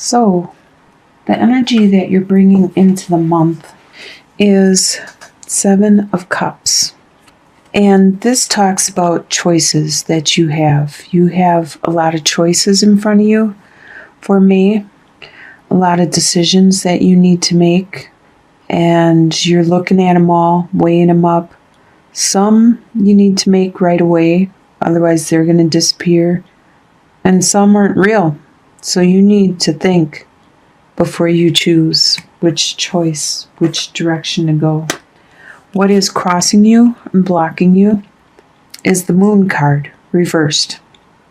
So, the energy that you're bringing into the month is Seven of Cups. And this talks about choices that you have. You have a lot of choices in front of you for May, a lot of decisions that you need to make, and you're looking at them all, weighing them up. Some you need to make right away, otherwise they're going to disappear, and some aren't real. So you need to think before you choose which choice, which direction to go. What is crossing you and blocking you is the Moon card, reversed.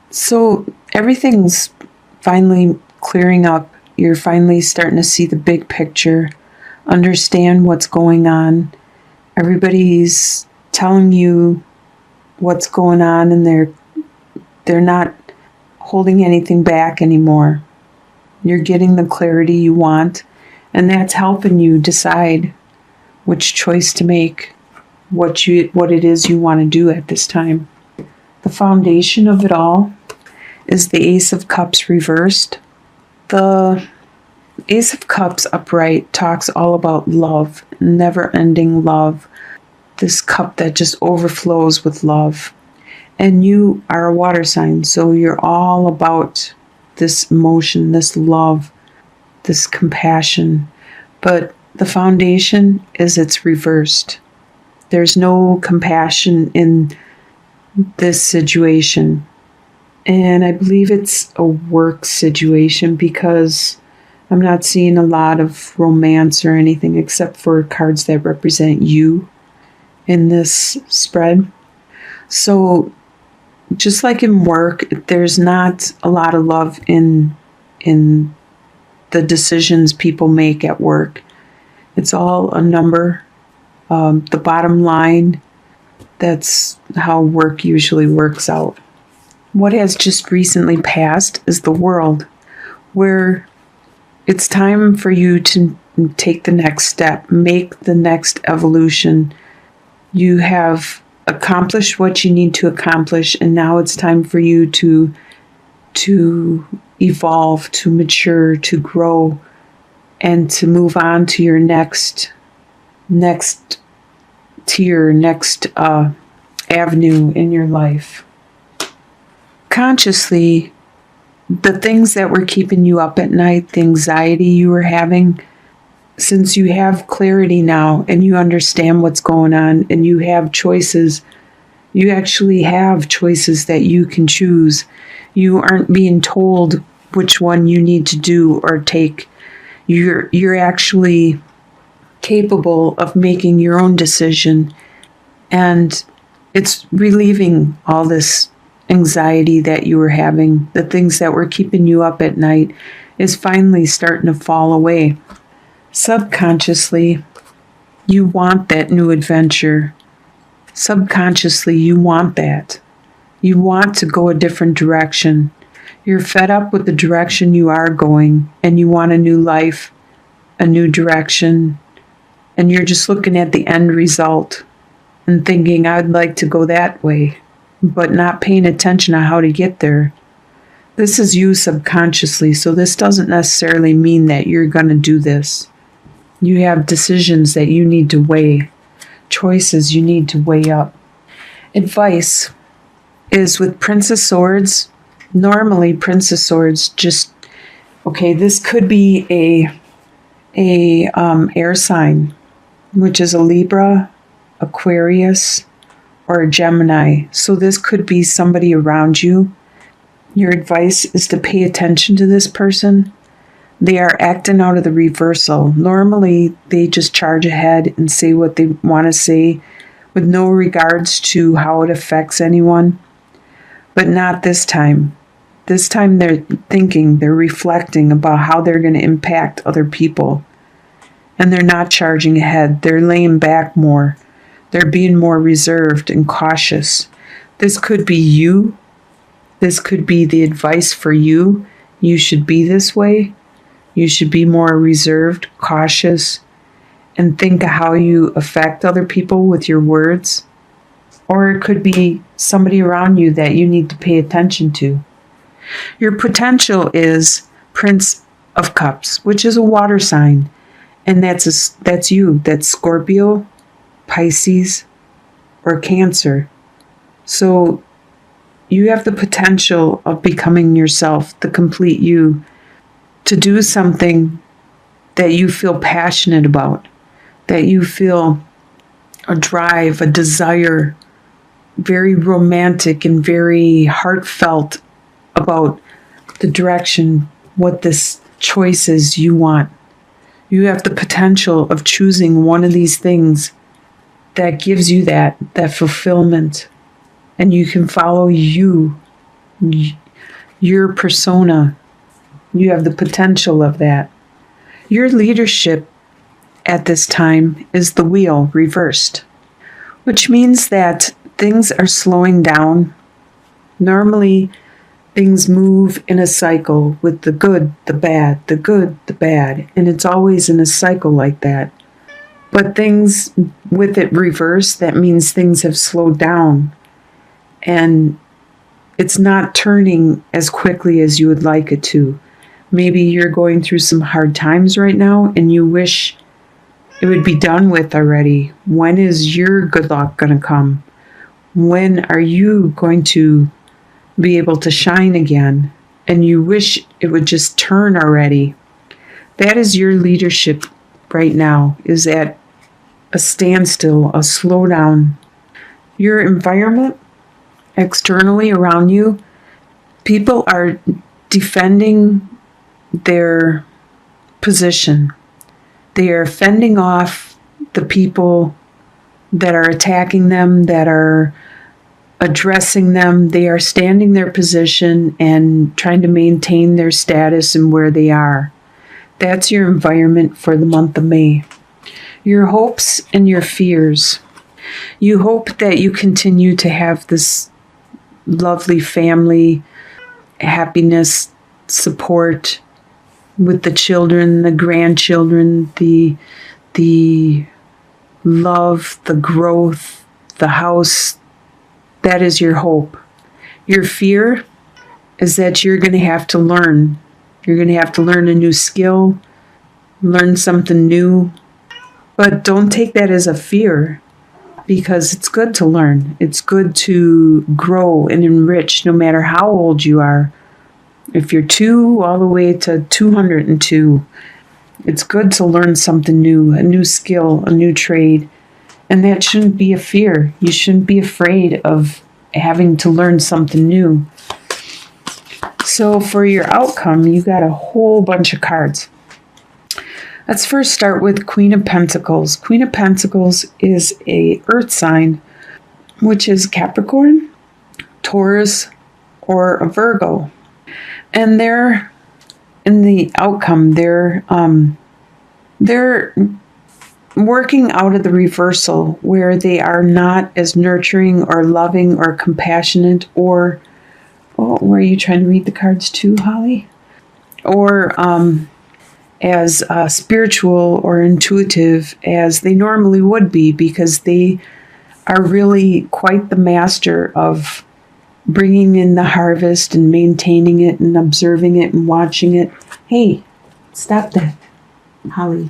So everything's finally clearing up. You're finally starting to see the big picture, understand what's going on. Everybody's telling you what's going on, and they're not holding anything back anymore. You're getting the clarity you want, and that's helping you decide which choice to make, what it is you want to do at this time. The foundation of it all is the Ace of Cups reversed. The Ace of Cups upright talks all about love, never-ending love, this cup that just overflows with love. And you are a water sign, so you're all about this emotion, this love, this compassion. But the foundation is it's reversed. There's no compassion in this situation. And I believe it's a work situation because I'm not seeing a lot of romance or anything except for cards that represent you in this spread. So just like in work, there's not a lot of love in the decisions people make at work. It's all a number. The bottom line, that's how work usually works out. What has just recently passed is the World, where it's time for you to take the next step, make the next evolution. You have accomplished what you need to accomplish, and now it's time for you to evolve, to mature, to grow, and to move on to your next tier, next avenue in your life. Consciously, the things that were keeping you up at night, the anxiety you were having, since you have clarity now and you understand what's going on and you have choices, you actually have choices that you can choose. You aren't being told which one you need to do or take. You're actually capable of making your own decision, and it's relieving all this anxiety that you were having. The things that were keeping you up at night is finally starting to fall away. Subconsciously, you want that new adventure. Subconsciously, you want that. You want to go a different direction. You're fed up with the direction you are going, and you want a new life, a new direction, and you're just looking at the end result and thinking, I'd like to go that way, but not paying attention to how to get there. This is you subconsciously, so this doesn't necessarily mean that you're going to do this. You have decisions that you need to weigh, choices you need to weigh up. Advice is with Prince of Swords. Normally, Prince of Swords this could be a air sign, which is a Libra, Aquarius, or a Gemini. So this could be somebody around you. Your advice is to pay attention to this person. They are acting out of the reversal. Normally, they just charge ahead and say what they want to say with no regards to how it affects anyone. But not this time. This time they're thinking, they're reflecting about how they're going to impact other people. And they're not charging ahead. They're laying back more. They're being more reserved and cautious. This could be you. This could be the advice for you. You should be this way. You should be more reserved, cautious, and think of how you affect other people with your words. Or it could be somebody around you that you need to pay attention to. Your potential is Prince of Cups, which is a water sign. And that's you. That's Scorpio, Pisces, or Cancer. So you have the potential of becoming yourself, the complete you, to do something that you feel passionate about, that you feel a drive, a desire, very romantic and very heartfelt about the direction, what this choice is you want. You have the potential of choosing one of these things that gives you that fulfillment, and you can follow you, your persona. You have the potential of that. Your leadership at this time is the wheel reversed, which means that things are slowing down. Normally, things move in a cycle with the good, the bad, the good, the bad, and it's always in a cycle like that. But things with it reversed, that means things have slowed down, and it's not turning as quickly as you would like it to. Maybe you're going through some hard times right now and you wish it would be done with already. When is your good luck going to come? When are you going to be able to shine again? And you wish it would just turn already. That is your leadership right now, is at a standstill, a slowdown. Your environment externally around you, people are defending their position. They are fending off the people that are attacking them, that are addressing them. They are standing their position and trying to maintain their status and where they are. That's your environment for the month of May. Your hopes and your fears. You hope that you continue to have this lovely family, happiness, support with the children, the grandchildren, the love, the growth, the house. That is your hope. Your fear is that you're going to have to learn. You're going to have to learn a new skill, learn something new. But don't take that as a fear, because it's good to learn. It's good to grow and enrich no matter how old you are. If you're 2 all the way to 202, it's good to learn something new, a new skill, a new trade. And that shouldn't be a fear. You shouldn't be afraid of having to learn something new. So for your outcome, you got a whole bunch of cards. Let's first start with Queen of Pentacles. Queen of Pentacles is a earth sign, which is Capricorn, Taurus, or a Virgo. And they're in the outcome, they're working out of the reversal, where they are not as nurturing or loving or compassionate, or were you trying to read the cards too, Holly? Or as spiritual or intuitive as they normally would be, because they are really quite the master of bringing in the harvest and maintaining it and observing it and watching it. Hey, stop that, Holly,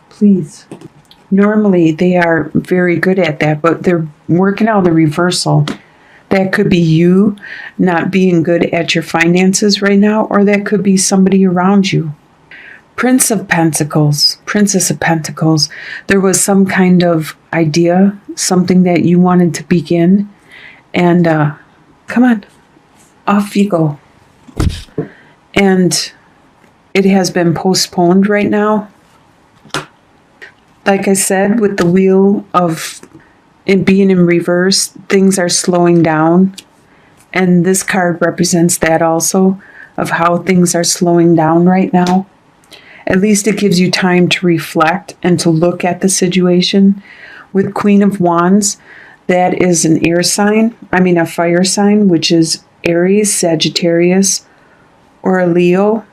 please. Normally, they are very good at that, but they're working out the reversal. That could be you not being good at your finances right now, or that could be somebody around you. Prince of Pentacles, Princess of Pentacles, there was some kind of idea, something that you wanted to begin, and come on, off you go. And it has been postponed right now. Like I said, with the wheel of it being in reverse, things are slowing down. And this card represents that also, of how things are slowing down right now. At least it gives you time to reflect and to look at the situation. With Queen of Wands, that is an air sign, a fire sign, which is Aries, Sagittarius, or a Leo.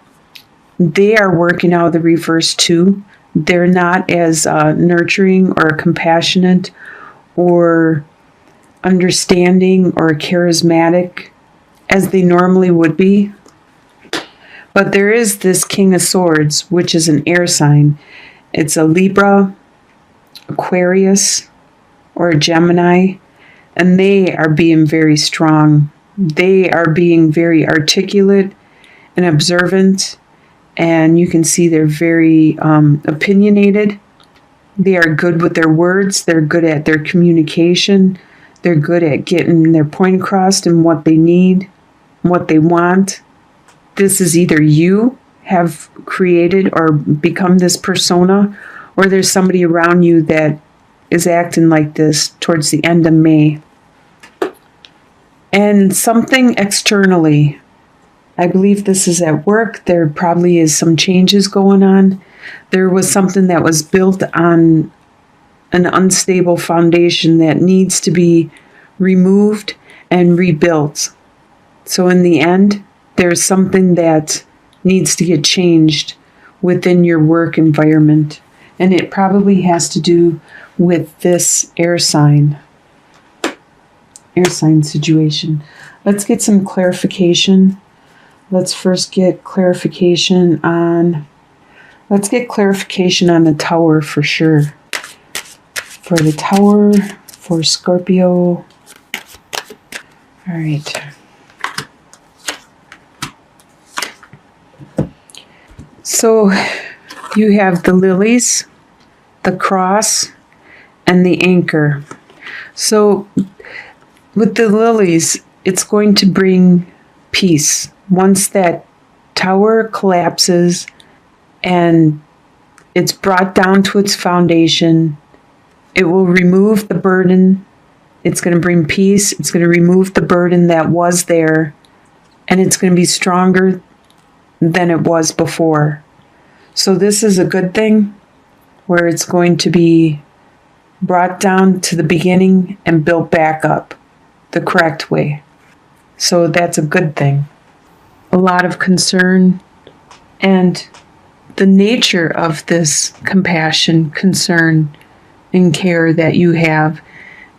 They are working out of the reverse too. They're not as nurturing or compassionate or understanding or charismatic as they normally would be. But there is this King of Swords, which is an air sign. It's a Libra, Aquarius, or a Gemini, and they are being very strong. They are being very articulate and observant, and you can see they're very opinionated. They are good with their words. They're good at their communication. They're good at getting their point across and what they need, what they want. This is either you have created or become this persona, or there's somebody around you that is acting like this towards the end of May. And something externally, I believe this is at work. There probably is some changes going on. There was something that was built on an unstable foundation that needs to be removed and rebuilt. So in the end, there's something that needs to get changed within your work environment. And it probably has to do with this air sign situation. Let's get some clarification. Let's first get clarification on the Tower for sure. For the Tower, for Scorpio. All right. So you have the lilies, the cross, and the anchor. So with the lilies, it's going to bring peace. Once that tower collapses and it's brought down to its foundation, it will remove the burden. It's going to bring peace. It's going to remove the burden that was there, and it's going to be stronger than it was before. So this is a good thing, where it's going to be brought down to the beginning and built back up the correct way. So that's a good thing. A lot of concern, and the nature of this compassion, concern, and care that you have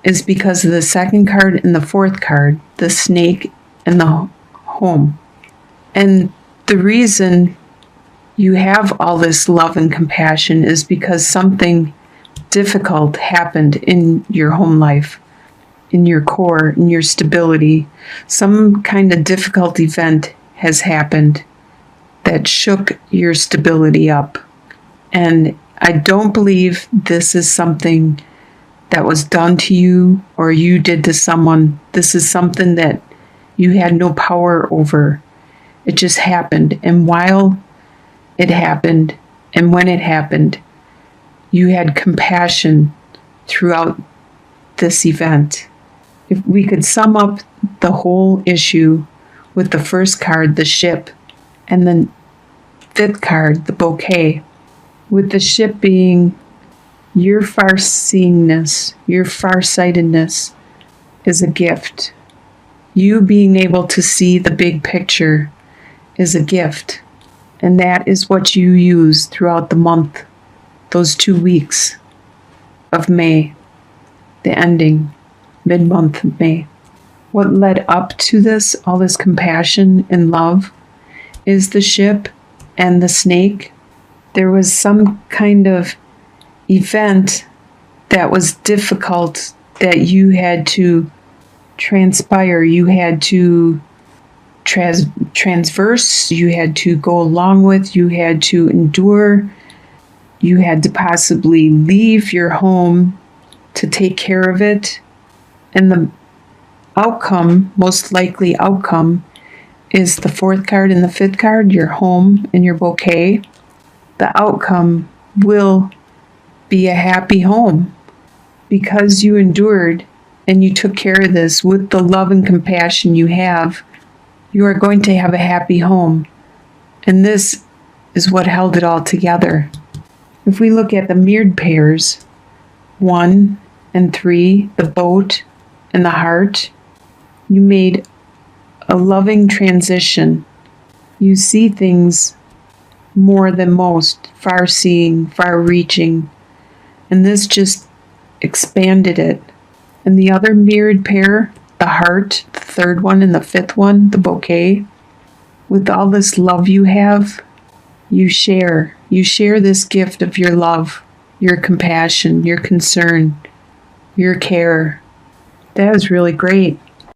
is because of the second card and the fourth card, the snake and the home. And the reason you have all this love and compassion is because something difficult happened in your home life, in your core, in your stability. Some kind of difficult event has happened that shook your stability up. And I don't believe this is something that was done to you or you did to someone. This is something that you had no power over. It just happened. And while it happened and when it happened, you had compassion throughout this event. If we could sum up the whole issue with the first card, the ship, and the fifth card, the bouquet, with the ship being your far-seeingness, your far-sightedness is a gift. You being able to see the big picture is a gift. And that is what you use throughout the month, those 2 weeks of May, the ending, mid-month of May. What led up to this, all this compassion and love, is the ship and the snake. There was some kind of event that was difficult that you had to transpire. You had to transverse. You had to go along with. You had to endure. You had to possibly leave your home to take care of it. And the outcome, most likely outcome, is the fourth card and the fifth card, your home and your bouquet. The outcome will be a happy home because you endured and you took care of this with the love and compassion you have. You are going to have a happy home. And this is what held it all together. If we look at the mirrored pairs, 1 and 3, the boat and the heart, you made a loving transition. You see things more than most, far-seeing, far-reaching, and this just expanded it. And the other mirrored pair, the heart, the third one and the fifth one, the bouquet, With all this love you have, you share. You share this gift of your love, your compassion, your concern, your care. That is really great.